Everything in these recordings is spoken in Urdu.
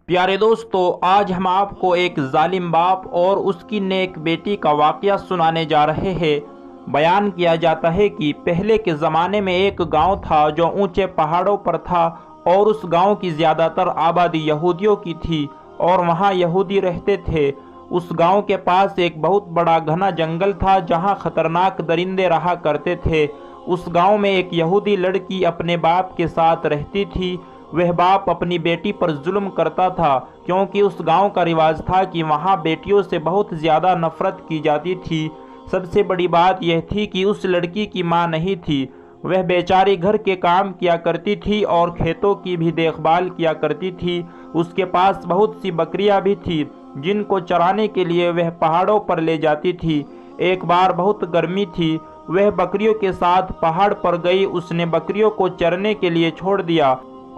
پیارے دوستو، آج ہم آپ کو ایک ظالم باپ اور اس کی نیک بیٹی کا واقعہ سنانے جا رہے ہیں۔ بیان کیا جاتا ہے کہ پہلے کے زمانے میں ایک گاؤں تھا جو اونچے پہاڑوں پر تھا، اور اس گاؤں کی زیادہ تر آبادی یہودیوں کی تھی اور وہاں یہودی رہتے تھے۔ اس گاؤں کے پاس ایک بہت بڑا گھنا جنگل تھا جہاں خطرناک درندے رہا کرتے تھے۔ اس گاؤں میں ایک یہودی لڑکی اپنے باپ کے ساتھ رہتی تھی۔ وہ باپ اپنی بیٹی پر ظلم کرتا تھا، کیونکہ اس گاؤں کا رواج تھا کہ وہاں بیٹیوں سے بہت زیادہ نفرت کی جاتی تھی۔ سب سے بڑی بات یہ تھی کہ اس لڑکی کی ماں نہیں تھی۔ وہ بیچاری گھر کے کام کیا کرتی تھی اور کھیتوں کی بھی دیکھ بھال کیا کرتی تھی۔ اس کے پاس بہت سی بکریاں بھی تھیں جن کو چرانے کے لیے وہ پہاڑوں پر لے جاتی تھی۔ ایک بار بہت گرمی تھی، وہ بکریوں کے ساتھ پہاڑ پر گئی۔ اس نے بکریوں کو چرنے کے لیے چھوڑ دیا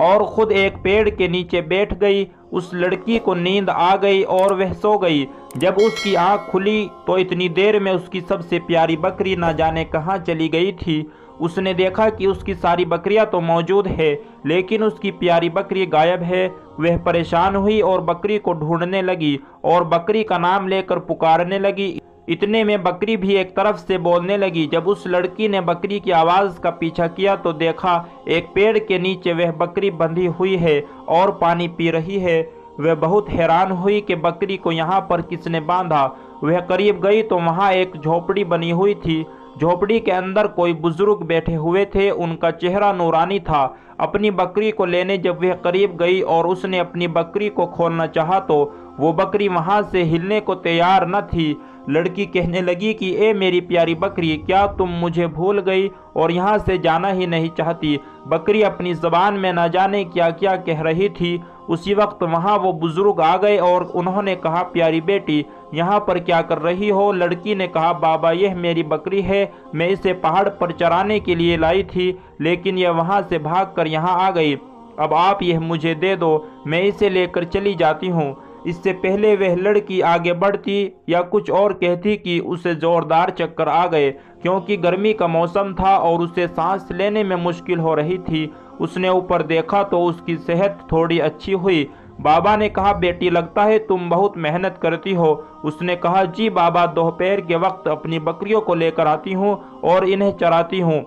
اور خود ایک پیڑ کے نیچے بیٹھ گئی۔ اس لڑکی کو نیند آ گئی اور وہ سو گئی۔ جب اس کی آنکھ کھلی تو اتنی دیر میں اس کی سب سے پیاری بکری نہ جانے کہاں چلی گئی تھی۔ اس نے دیکھا کہ اس کی ساری بکریاں تو موجود ہے، لیکن اس کی پیاری بکری غائب ہے۔ وہ پریشان ہوئی اور بکری کو ڈھونڈنے لگی اور بکری کا نام لے کر پکارنے لگی۔ اتنے میں بکری بھی ایک طرف سے بولنے لگی۔ جب اس لڑکی نے بکری کی آواز کا پیچھا کیا تو دیکھا ایک پیڑ کے نیچے وہ بکری بندھی ہوئی ہے اور پانی پی رہی ہے۔ وہ بہت حیران ہوئی کہ بکری کو یہاں پر کس نے باندھا۔ وہ قریب گئی تو وہاں ایک جھونپڑی بنی ہوئی تھی۔ جھونپڑی کے اندر کوئی بزرگ بیٹھے ہوئے تھے، ان کا چہرہ نورانی تھا۔ اپنی بکری کو لینے جب وہ قریب گئی اور اس نے اپنی بکری کو کھولنا چاہا تو وہ بکری وہاں سے ہلنے کو تیار نہ تھی۔ لڑکی کہنے لگی کہ اے میری پیاری بکری، کیا تم مجھے بھول گئی اور یہاں سے جانا ہی نہیں چاہتی؟ بکری اپنی زبان میں نہ جانے کیا کیا کہہ رہی تھی۔ اسی وقت وہاں وہ بزرگ آ گئے اور انہوں نے کہا، پیاری بیٹی، یہاں پر کیا کر رہی ہو؟ لڑکی نے کہا، بابا یہ میری بکری ہے، میں اسے پہاڑ پر چرانے کے لیے لائی تھی، لیکن یہ وہاں سے بھاگ کر یہاں آ گئی۔ اب آپ یہ مجھے دے دو، میں اسے لے کر چلی جاتی ہوں۔ اس سے پہلے وہ لڑکی آگے بڑھتی یا کچھ اور کہتی کہ اسے زوردار چکر آ گئے، کیونکہ گرمی کا موسم تھا اور اسے سانس لینے میں مشکل ہو رہی تھی۔ اس نے اوپر دیکھا تو اس کی صحت تھوڑی اچھی ہوئی۔ بابا نے کہا، بیٹی لگتا ہے تم بہت محنت کرتی ہو۔ اس نے کہا، جی بابا، دوپہر کے وقت اپنی بکریوں کو لے کر آتی ہوں اور انہیں چراتی ہوں۔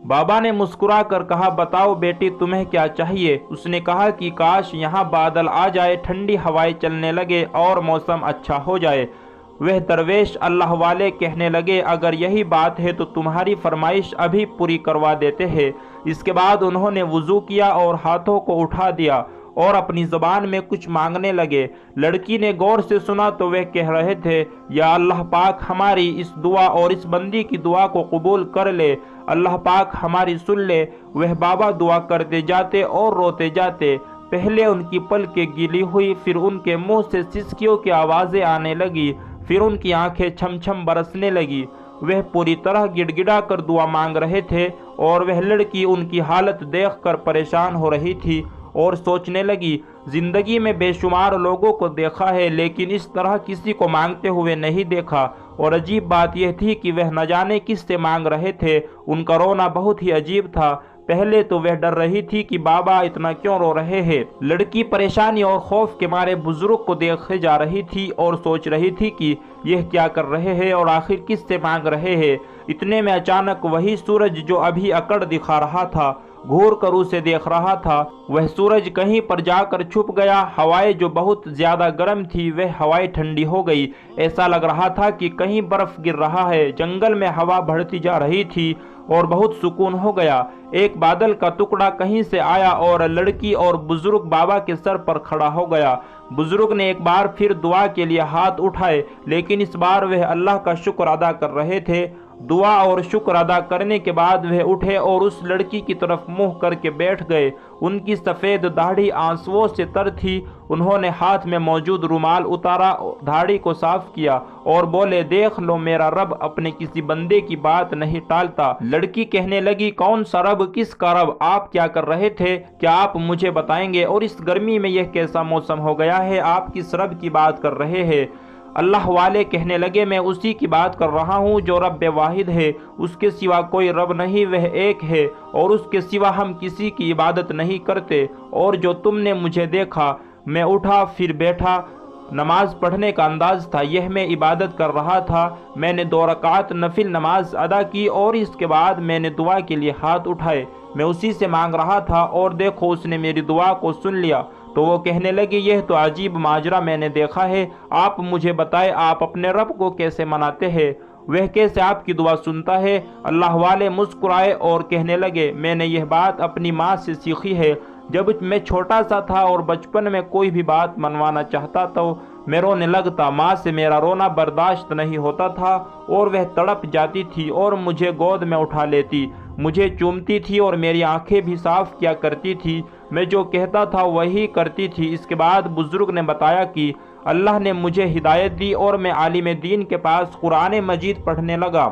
بابا نے مسکرا کر کہا، بتاؤ بیٹی تمہیں کیا چاہیے؟ اس نے کہا کہ کاش یہاں بادل آ جائے، ٹھنڈی ہوائیں چلنے لگے اور موسم اچھا ہو جائے۔ وہ درویش اللہ والے کہنے لگے، اگر یہی بات ہے تو تمہاری فرمائش ابھی پوری کروا دیتے ہیں۔ اس کے بعد انہوں نے وضو کیا اور ہاتھوں کو اٹھا دیا اور اپنی زبان میں کچھ مانگنے لگے۔ لڑکی نے غور سے سنا تو وہ کہہ رہے تھے، یا اللہ پاک ہماری اس دعا اور اس بندی کی دعا کو قبول کر لے، اللہ پاک ہماری سن لے۔ وہ بابا دعا کرتے جاتے اور روتے جاتے۔ پہلے ان کی پلکیں گیلی ہوئی، پھر ان کے منہ سے سسکیوں کی آوازیں آنے لگی، پھر ان کی آنکھیں چھم چھم برسنے لگی۔ وہ پوری طرح گڑ گڑا کر دعا مانگ رہے تھے اور وہ لڑکی ان کی حالت دیکھ کر پریشان ہو رہی تھی اور سوچنے لگی، زندگی میں بے شمار لوگوں کو دیکھا ہے لیکن اس طرح کسی کو مانگتے ہوئے نہیں دیکھا، اور عجیب بات یہ تھی کہ وہ نہ جانے کس سے مانگ رہے تھے۔ ان کا رونا بہت ہی عجیب تھا۔ پہلے تو وہ ڈر رہی تھی کہ بابا اتنا کیوں رو رہے ہیں۔ لڑکی پریشانی اور خوف کے مارے بزرگ کو دیکھے جا رہی تھی اور سوچ رہی تھی کہ یہ کیا کر رہے ہیں اور آخر کس سے مانگ رہے ہیں۔ اتنے میں اچانک وہی سورج جو ابھی اکڑ دکھا رہا تھا، گھور کر اسے دیکھ رہا تھا، وہ سورج کہیں پر جا کر چھپ گیا۔ ہوائیں جو بہت زیادہ گرم تھی وہ ہوائیں ٹھنڈی ہو گئی۔ ایسا لگ رہا تھا کہ کہیں برف گر رہا ہے۔ جنگل میں ہوا بڑھتی جا رہی تھی اور بہت سکون ہو گیا۔ ایک بادل کا ٹکڑا کہیں سے آیا اور لڑکی اور بزرگ بابا کے سر پر کھڑا ہو گیا۔ بزرگ نے ایک بار پھر دعا کے لیے ہاتھ اٹھائے، لیکن اس بار وہ اللہ کا شکر ادا کر رہے تھے۔ دعا اور شکر ادا کرنے کے بعد وہ اٹھے اور اس لڑکی کی طرف منہ کر کے بیٹھ گئے۔ ان کی سفید داڑھی آنسوؤں سے تر تھی۔ انہوں نے ہاتھ میں موجود رومال اتارا، داڑھی کو صاف کیا اور بولے، دیکھ لو میرا رب اپنے کسی بندے کی بات نہیں ٹالتا۔ لڑکی کہنے لگی، کون سا رب؟ کس کا رب؟ آپ کیا کر رہے تھے؟ کیا آپ مجھے بتائیں گے؟ اور اس گرمی میں یہ کیسا موسم ہو گیا ہے؟ آپ کس رب کی بات کر رہے ہیں؟ اللہ والے کہنے لگے، میں اسی کی بات کر رہا ہوں جو رب واحد ہے، اس کے سوا کوئی رب نہیں، وہ ایک ہے اور اس کے سوا ہم کسی کی عبادت نہیں کرتے۔ اور جو تم نے مجھے دیکھا میں اٹھا پھر بیٹھا۔ نماز پڑھنے کا انداز تھا یہ میں عبادت کر رہا تھا۔ میں نے 2 رکعت نفل نماز ادا کی اور اس کے بعد میں نے دعا کے لیے ہاتھ اٹھائے۔ میں اسی سے مانگ رہا تھا اور دیکھو اس نے میری دعا کو سن لیا۔ تو وہ کہنے لگی یہ تو عجیب ماجرا میں نے دیکھا ہے، آپ مجھے بتائے آپ اپنے رب کو کیسے مناتے ہیں، وہ کیسے آپ کی دعا سنتا ہے؟ اللہ والے مسکرائے اور کہنے لگے میں نے یہ بات اپنی ماں سے سیکھی ہے۔ جب میں چھوٹا سا تھا اور بچپن میں کوئی بھی بات منوانا چاہتا تو میں رونے لگتا، ماں سے میرا رونا برداشت نہیں ہوتا تھا اور وہ تڑپ جاتی تھی اور مجھے گود میں اٹھا لیتی، مجھے چومتی تھی اور میری آنکھیں بھی صاف کیا کرتی تھی، میں جو کہتا تھا وہی کرتی تھی۔ اس کے بعد بزرگ نے بتایا کہ اللہ نے مجھے ہدایت دی اور میں عالم دین کے پاس قرآن مجید پڑھنے لگا۔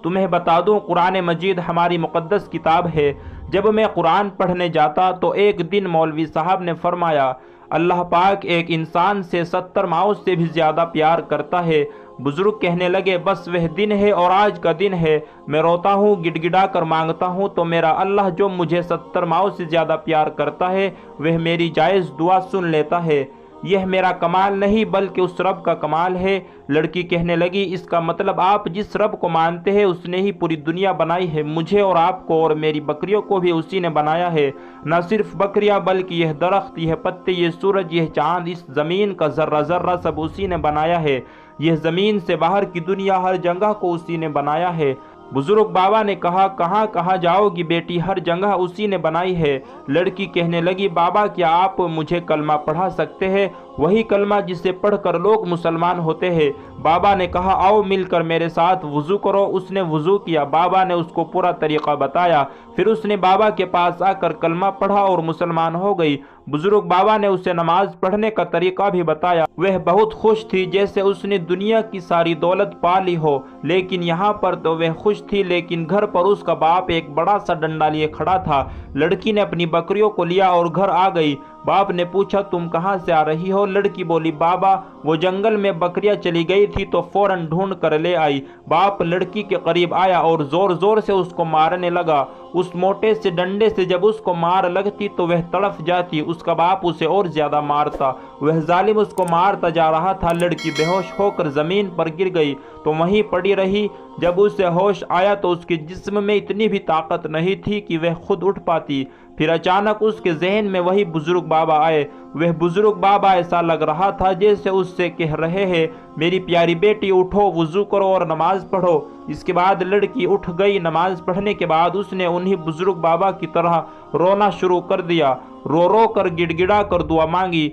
تمہیں بتا دوں قرآن مجید ہماری مقدس کتاب ہے۔ جب میں قرآن پڑھنے جاتا تو ایک دن مولوی صاحب نے فرمایا اللہ پاک ایک انسان سے 70 ماؤں سے بھی زیادہ پیار کرتا ہے۔ بزرگ کہنے لگے بس وہ دن ہے اور آج کا دن ہے، میں روتا ہوں گڑ گڑا کر مانگتا ہوں تو میرا اللہ جو مجھے 70 ماؤں سے زیادہ پیار کرتا ہے وہ میری جائز دعا سن لیتا ہے۔ یہ میرا کمال نہیں بلکہ اس رب کا کمال ہے۔ لڑکی کہنے لگی اس کا مطلب آپ جس رب کو مانتے ہیں اس نے ہی پوری دنیا بنائی ہے، مجھے اور آپ کو اور میری بکریوں کو بھی اسی نے بنایا ہے۔ نہ صرف بکریاں بلکہ یہ درخت، یہ پتے، یہ سورج، یہ چاند، اس زمین کا ذرہ ذرہ سب اسی نے بنایا ہے۔ یہ زمین سے باہر کی دنیا ہر جگہ کو اسی نے بنایا ہے۔ بزرگ بابا نے کہا کہاں کہاں جاؤ گی بیٹی، ہر جگہ اسی نے بنائی ہے۔ لڑکی کہنے لگی بابا کیا آپ مجھے کلمہ پڑھا سکتے ہیں، وہی کلمہ جسے پڑھ کر لوگ مسلمان ہوتے ہیں؟ بابا نے کہا آؤ مل کر میرے ساتھ وضو کرو۔ اس نے وضو کیا، بابا نے اس کو پورا طریقہ بتایا، پھر اس نے بابا کے پاس آ کر کلمہ پڑھا اور مسلمان ہو گئی۔ بزرگ بابا نے اسے نماز پڑھنے کا طریقہ بھی بتایا۔ وہ بہت خوش تھی جیسے اس نے دنیا کی ساری دولت پا لی ہو، لیکن یہاں پر تو وہ خوش تھی لیکن گھر پر اس کا باپ ایک بڑا سا ڈنڈا لیے کھڑا تھا۔ لڑکی نے اپنی بکریوں کو لیا اور گھر آ گئی۔ باپ نے پوچھا تم کہاں سے آ رہی ہو؟ لڑکی بولی بابا وہ جنگل میں بکریاں چلی گئی تھی تو فوراً ڈھونڈ کر لے آئی۔ باپ لڑکی کے قریب آیا اور زور زور سے اس کو مارنے لگا۔ اس موٹے سے ڈنڈے سے جب اس کو مار لگتی تو وہ تڑپ جاتی، اس کا باپ اسے اور زیادہ مارتا، وہ ظالم اس کو مارتا جا رہا تھا۔ لڑکی بے ہوش ہو کر زمین پر گر گئی تو وہیں پڑی رہی۔ جب اسے ہوش آیا تو اس کے جسم میں اتنی بھی طاقت نہیں تھی کہ وہ خود اٹھ پاتی۔ پھر اچانک اس کے ذہن میں وہی بزرگ بابا آئے۔ وہ بزرگ بابا ایسا لگ رہا تھا جیسے اس سے کہہ رہے ہیں میری پیاری بیٹی اٹھو، وضو کرو اور نماز پڑھو۔ اس کے بعد لڑکی اٹھ گئی۔ نماز پڑھنے کے بعد اس نے انہی بزرگ بابا کی طرح رونا شروع کر دیا، رو رو کر گڑ گڑا کر دعا مانگی،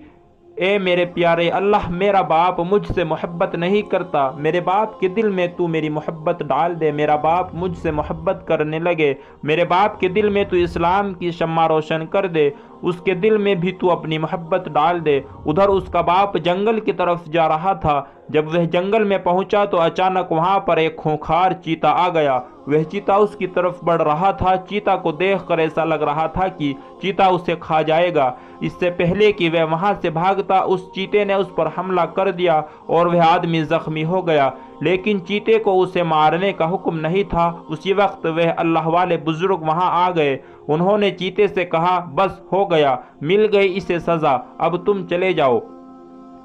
اے میرے پیارے اللہ میرا باپ مجھ سے محبت نہیں کرتا، میرے باپ کے دل میں تو میری محبت ڈال دے، میرا باپ مجھ سے محبت کرنے لگے، میرے باپ کے دل میں تو اسلام کی شمع روشن کر دے، اس کے دل میں بھی تو اپنی محبت ڈال دے۔ ادھر اس کا باپ جنگل کی طرف جا رہا تھا۔ جب وہ جنگل میں پہنچا تو اچانک وہاں پر ایک خونخوار چیتا آ گیا۔ وہ چیتا اس کی طرف بڑھ رہا تھا۔ چیتا کو دیکھ کر ایسا لگ رہا تھا کہ چیتا اسے کھا جائے گا۔ اس سے پہلے کہ وہ وہاں سے بھاگتا اس چیتے نے اس پر حملہ کر دیا اور وہ آدمی زخمی ہو گیا، لیکن چیتے کو اسے مارنے کا حکم نہیں تھا۔ اسی وقت وہ اللہ والے بزرگ وہاں آ گئے۔ انہوں نے چیتے سے کہا بس ہو گیا، مل گئی اسے سزا، اب تم چلے جاؤ۔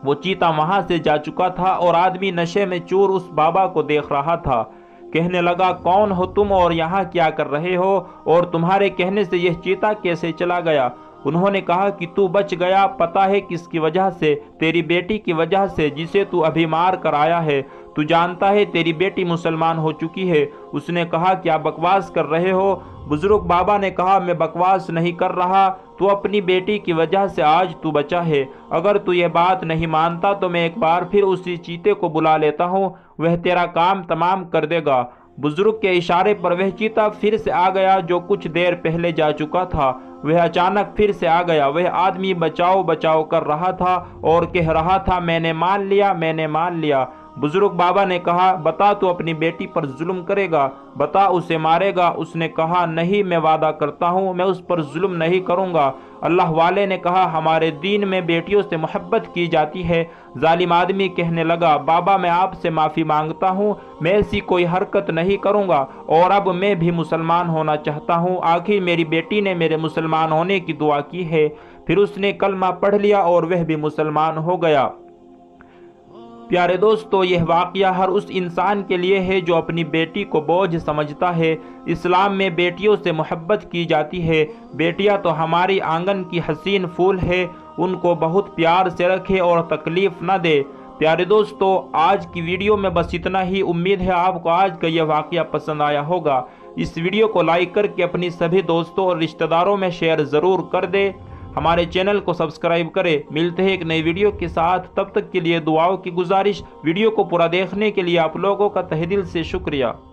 وہ چیتا وہاں سے جا چکا تھا اور آدمی نشے میں چور اس بابا کو دیکھ رہا تھا۔ کہنے لگا کون ہو تم اور یہاں کیا کر رہے ہو، اور تمہارے کہنے سے یہ چیتا کیسے چلا گیا؟ انہوں نے کہا کہ تو بچ گیا، پتہ ہے کس کی وجہ سے؟ تیری بیٹی کی وجہ سے، جسے تو ابھی مار کر آیا ہے۔ تو جانتا ہے تیری بیٹی مسلمان ہو چکی ہے۔ اس نے کہا کیا بکواس کر رہے ہو؟ بزرگ بابا نے کہا میں بکواس نہیں کر رہا، تو اپنی بیٹی کی وجہ سے آج تو بچا ہے۔ اگر تو یہ بات نہیں مانتا تو میں ایک بار پھر اسی چیتے کو بلا لیتا ہوں، وہ تیرا کام تمام کر دے گا۔ بزرگ کے اشارے پر وہ چیتا پھر سے آ گیا جو کچھ دیر پہلے جا چکا تھا۔ وہ اچانک پھر سے آ گیا۔ وہ آدمی بچاؤ بچاؤ کر رہا تھا اور کہہ رہا تھا میں نے مان لیا، میں نے مان لیا۔ بزرگ بابا نے کہا بتا تو اپنی بیٹی پر ظلم کرے گا، بتا اسے مارے گا؟ اس نے کہا نہیں، میں وعدہ کرتا ہوں میں اس پر ظلم نہیں کروں گا۔ اللہ والے نے کہا ہمارے دین میں بیٹیوں سے محبت کی جاتی ہے۔ ظالم آدمی کہنے لگا بابا میں آپ سے معافی مانگتا ہوں، میں ایسی کوئی حرکت نہیں کروں گا، اور اب میں بھی مسلمان ہونا چاہتا ہوں۔ آخر میری بیٹی نے میرے مسلمان ہونے کی دعا کی ہے۔ پھر اس نے کلمہ پڑھ لیا اور وہ بھی مسلمان ہو گیا۔ پیارے دوستو، یہ واقعہ ہر اس انسان کے لیے ہے جو اپنی بیٹی کو بوجھ سمجھتا ہے۔ اسلام میں بیٹیوں سے محبت کی جاتی ہے۔ بیٹیاں تو ہماری آنگن کی حسین پھول ہے، ان کو بہت پیار سے رکھے اور تکلیف نہ دے۔ پیارے دوستو، آج کی ویڈیو میں بس اتنا ہی۔ امید ہے آپ کو آج کا یہ واقعہ پسند آیا ہوگا۔ اس ویڈیو کو لائک کر کے اپنی سبھی دوستوں اور رشتہ داروں میں شیئر ضرور کر دے۔ ہمارے چینل کو سبسکرائب کرے۔ ملتے ہیں ایک نئی ویڈیو کے ساتھ، تب تک کے لیے دعاؤں کی گزارش۔ ویڈیو کو پورا دیکھنے کے لیے آپ لوگوں کا تہہ دل سے شکریہ۔